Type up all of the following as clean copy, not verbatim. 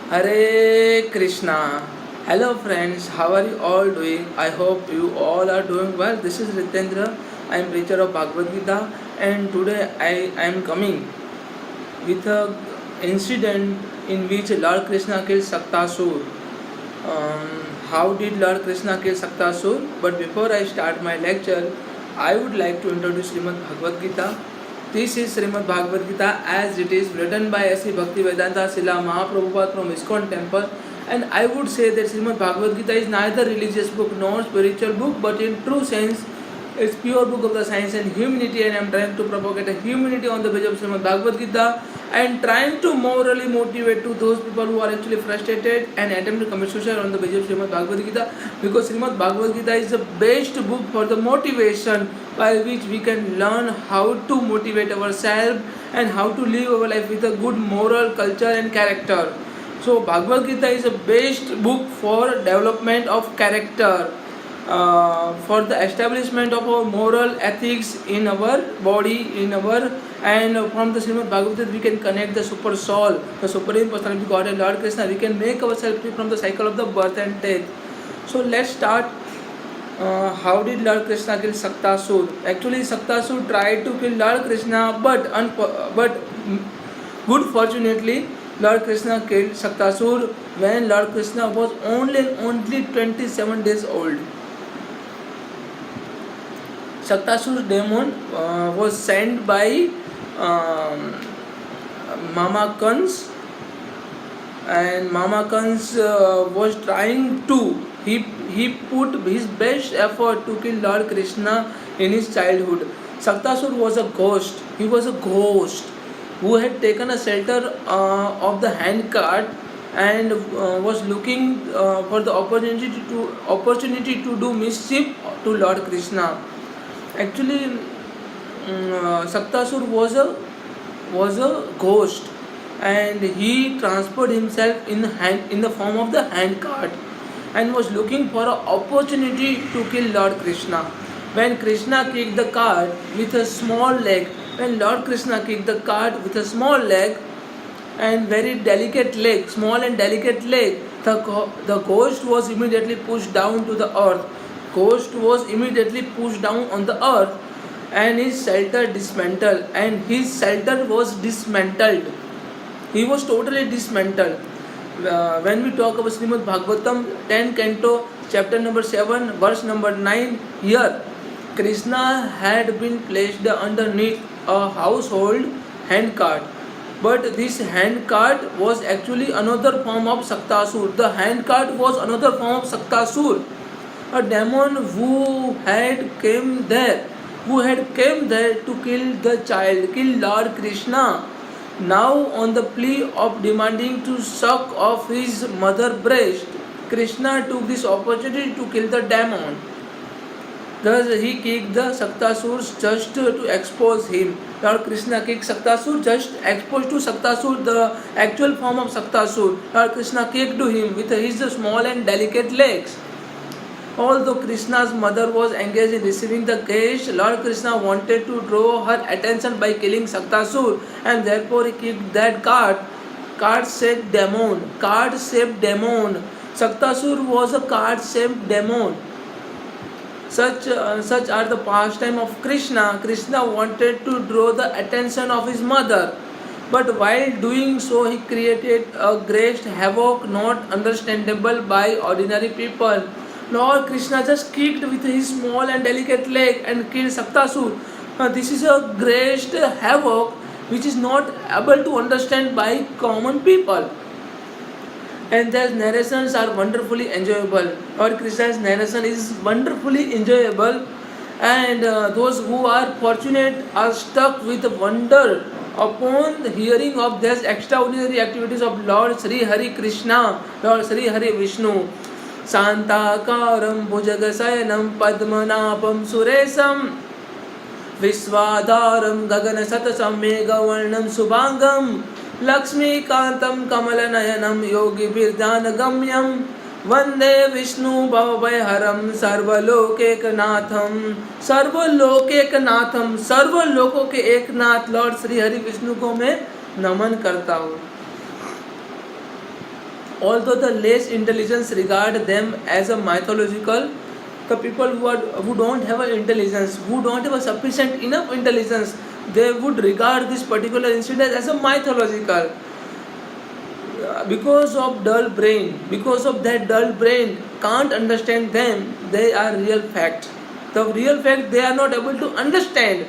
Hare Krishna. Hello friends, how are you all doing? I hope you all are doing well. This is Ritendra. I am preacher of Bhagavad Gita, and today I am coming with a incident in which Lord Krishna killed Saktasur. How did Lord Krishna kill Saktasur? But before I start my lecture, I would like to introduce Srimad Bhagavad Gita. This is Srimad Bhagavad Gita as it is written by S.C. Bhaktivedanta Srila Mahaprabhupada from ISKCON temple, and I would say that Srimad Bhagavad Gita is neither religious book nor spiritual book, but in true sense it's pure book of the science and humanity, and I am trying to propagate a humanity on the basis of Srimad Bhagavad Gita and trying to morally motivate to those people who are actually frustrated and attempt to commit suicide on the basis of Srimad Bhagavad Gita, because Srimad Bhagavad Gita is the best book for the motivation by which we can learn how to motivate ourselves and how to live our life with a good moral culture and character. So Bhagavad Gita is the best book for development of character, for the establishment of our moral ethics in our body, and from the Srimad Bhagavad Gita we can connect the super soul, the supreme personality of God and Lord Krishna. We can make ourselves free from the cycle of the birth and death. So let's start. How did Lord Krishna kill Saktasur? Actually, Saktasur tried to kill Lord Krishna, but good fortunately, Lord Krishna killed Saktasur when Lord Krishna was only 27 days old. Saktasur's demon was sent by Mama Kans, and Mama Kans was trying to. He put his best effort to kill Lord Krishna in his childhood. Saktasur was a ghost. He was a ghost who had taken a shelter of the handcart and was looking for the opportunity to do mischief to Lord Krishna. Actually, Saktasur was a ghost, and he transferred himself in the form of the handcart and was looking for an opportunity to kill Lord Krishna. When Krishna kicked the cart with a small leg, and very delicate leg, small and delicate leg, the ghost was immediately pushed down to the earth. Ghost was immediately pushed down on the earth, and his shelter dismantled. And his shelter was dismantled. He was totally dismantled. When we talk about Srimad Bhagavatam 10 Canto, chapter number 7, verse number 9, here Krishna had been placed underneath a household handcart. But this handcart was actually another form of Saktasur. The handcart was another form of Saktasur, a demon who had came there to kill the child, kill Lord Krishna. Now, on the plea of demanding to suck off his mother breast, Krishna took this opportunity to kill the demon. Thus, he kicked the Saktasur just to expose him. Lord Krishna kicked Saktasur, just exposed to Saktasur the actual form of Saktasur. Lord Krishna kicked to him with his small and delicate legs. Although Krishna's mother was engaged in receiving the cash, Lord Krishna wanted to draw her attention by killing Saktasur, and therefore he kicked that cart-shaped demon. Saktasur was a cart-shaped demon. Such are the pastime of Krishna. Krishna wanted to draw the attention of his mother, but while doing so, he created a great havoc not understandable by ordinary people. Lord Krishna just kicked with his small and delicate leg and killed Saktasur. This is a great havoc which is not able to understand by common people. And their narrations are wonderfully enjoyable. Lord Krishna's narration is wonderfully enjoyable, and those who are fortunate are struck with wonder upon the hearing of these extraordinary activities of Lord Sri Hari Krishna, Lord Sri Hari Vishnu. शांताकारं भुजगशयनं पद्मनाभं सुरेशं विश्वाधारं गगनसदृशं मेघवर्णं शुभांगं लक्ष्मीकान्तं कमलनयनं योगिभिर्ध्यानगम्यं वन्दे विष्णु भवभयहरं सर्वलोकैकनाथं सर्वलोकों के एक नाथ Lord Shri Hari Vishnu को मैं नमन करता हूँ. Although the less intelligence regard them as a mythological, the people who don't have an intelligence, who don't have a sufficient enough intelligence, they would regard this particular incident as a mythological. Because of dull brain, because of that dull brain can't understand them, they are real fact. The real fact they are not able to understand.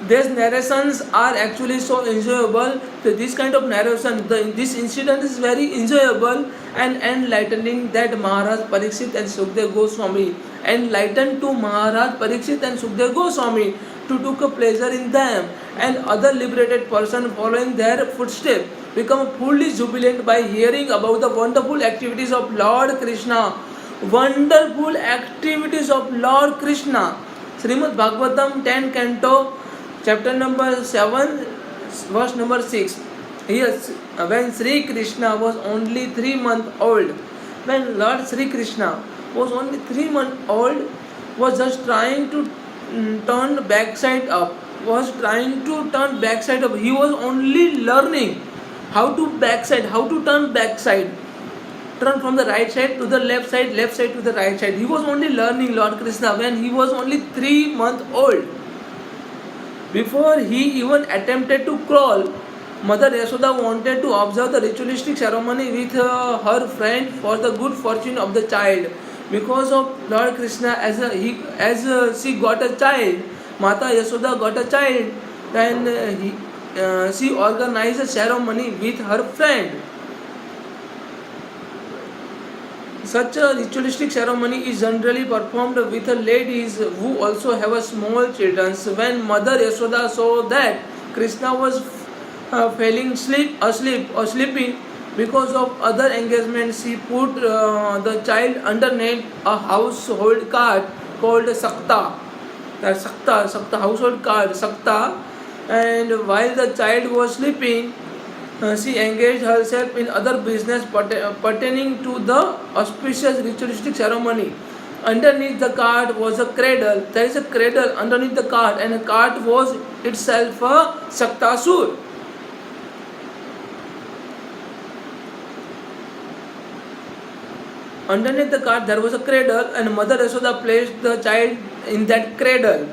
These narrations are actually so enjoyable. This kind of narration, this incident is very enjoyable and enlightening that Maharaj Parikshit and Sukdev Goswami enlightened to Maharaj Parikshit and Sukdev Goswami to took a pleasure in them, and other liberated person following their footsteps become fully jubilant by hearing about the wonderful activities of Lord Krishna. Wonderful activities of Lord Krishna. Srimad Bhagavatam 10 Canto, chapter number 7, verse number 6. Yes, when Sri Krishna was only 3 months old, when Lord Sri Krishna was only 3 months old, was just trying to turn backside up, was trying to turn backside up. He was only learning how to backside, how to turn backside, turn from the right side to the left side to the right side. He was only learning Lord Krishna when he was only 3 months old. Before he even attempted to crawl, Mother Yashoda wanted to observe the ritualistic ceremony with her friend for the good fortune of the child. Because of Lord Krishna, as she got a child, Mata Yashoda got a child, then she organized a ceremony with her friend. Such a ritualistic ceremony is generally performed with ladies who also have a small children. When Mother Yashoda saw that Krishna was falling asleep or sleeping because of other engagements, she put the child underneath a household cart called Sakta. Sakta household cart, Sakta. And while the child was sleeping, she engaged herself in other business pertaining to the auspicious ritualistic ceremony. Underneath the cart was a cradle. There is a cradle underneath the cart, and the cart was itself a Saktasur. Underneath the cart there was a cradle, and Mother Yashoda placed the child in that cradle.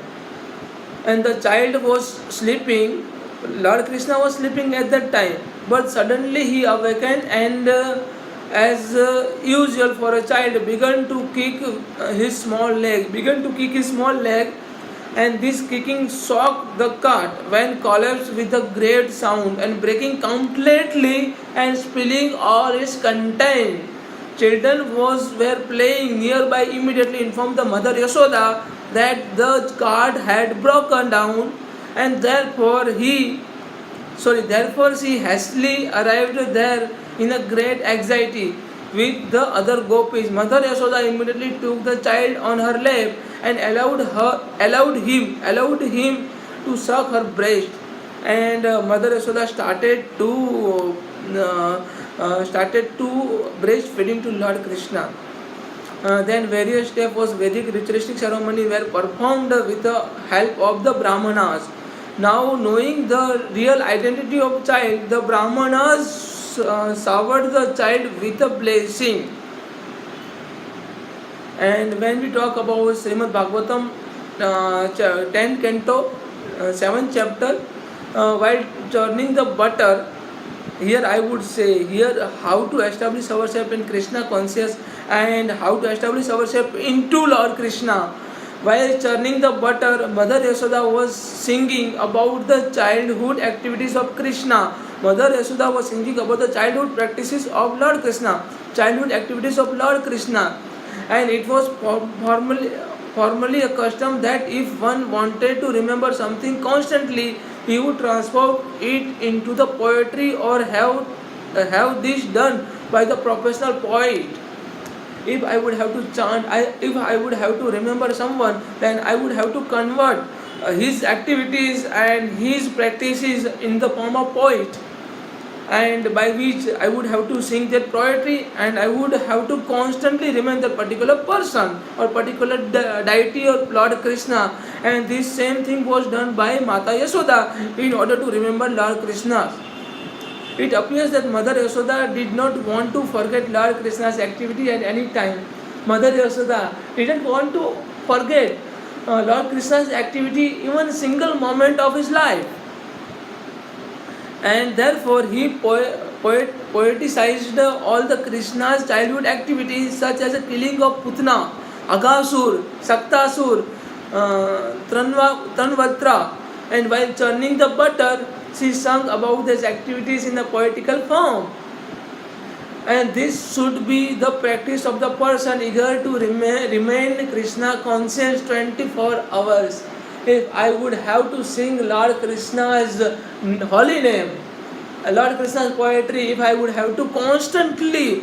And the child was sleeping. Lord Krishna was sleeping at that time, but suddenly he awakened and as usual for a child began to kick his small leg, and this kicking shocked the cart when collapsed with a great sound and breaking completely and spilling all its content. Children were playing nearby immediately informed the Mother Yashoda that the cart had broken down, and therefore she hastily arrived there in a great anxiety with the other gopis. Mother Yashoda immediately took the child on her lap and allowed him to suck her breast. And Mother Yashoda started to breastfeeding to Lord Krishna. Then various steps of Vedic ritualistic ceremony were performed with the help of the Brahmanas. Now, knowing the real identity of child, the Brahmanas showered the child with a blessing. And when we talk about Srimad Bhagavatam 10 Canto, 7th chapter, while churning the butter, here I would say how to establish ourselves in Krishna conscious and how to establish ourselves into Lord Krishna. While churning the butter, Mother Yashoda was singing about the childhood activities of Krishna. Mother Yashoda was singing about the childhood practices of Lord Krishna, childhood activities of Lord Krishna. And it was formally a custom that if one wanted to remember something constantly, he would transform it into the poetry or have this done by the professional poet. If I would have to chant, if I would have to remember someone, then I would have to convert his activities and his practices in the form of poet, and by which I would have to sing that poetry, and I would have to constantly remember that particular person or particular deity or Lord Krishna. And this same thing was done by Mata Yashoda in order to remember Lord Krishna. It appears that Mother Yashoda did not want to forget Lord Krishna's activity at any time. Mother Yashoda didn't want to forget Lord Krishna's activity even a single moment of his life. And therefore he poeticized all the Krishna's childhood activities such as the killing of Putna, Aghasur, Saktasur, Tranvatra, and while churning the butter, she sung about these activities in a poetical form. And this should be the practice of the person eager to remain Krishna conscious 24 hours. If I would have to sing Lord Krishna's holy name, Lord Krishna's poetry, if I would have to constantly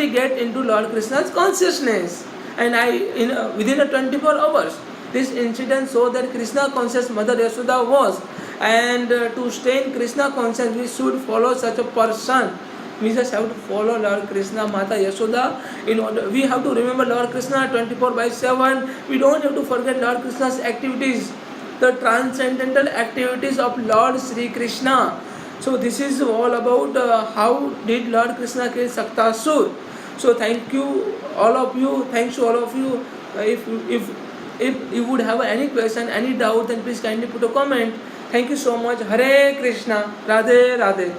get into Lord Krishna's consciousness, and within a 24 hours, this incident shows that Krishna conscious Mother Yashoda was, and to stay in Krishna conscious, we should follow such a person. We just have to follow Lord Krishna, Mata Yashoda. In order, we have to remember Lord Krishna 24/7. We don't have to forget Lord Krishna's activities, the transcendental activities of Lord Sri Krishna. So this is all about how did Lord Krishna kill Saktasur. So thank you all of you. Thanks to all of you. If you would have any question, any doubt, then please kindly put a comment. Thank you so much. Hare Krishna. Radhe Radhe.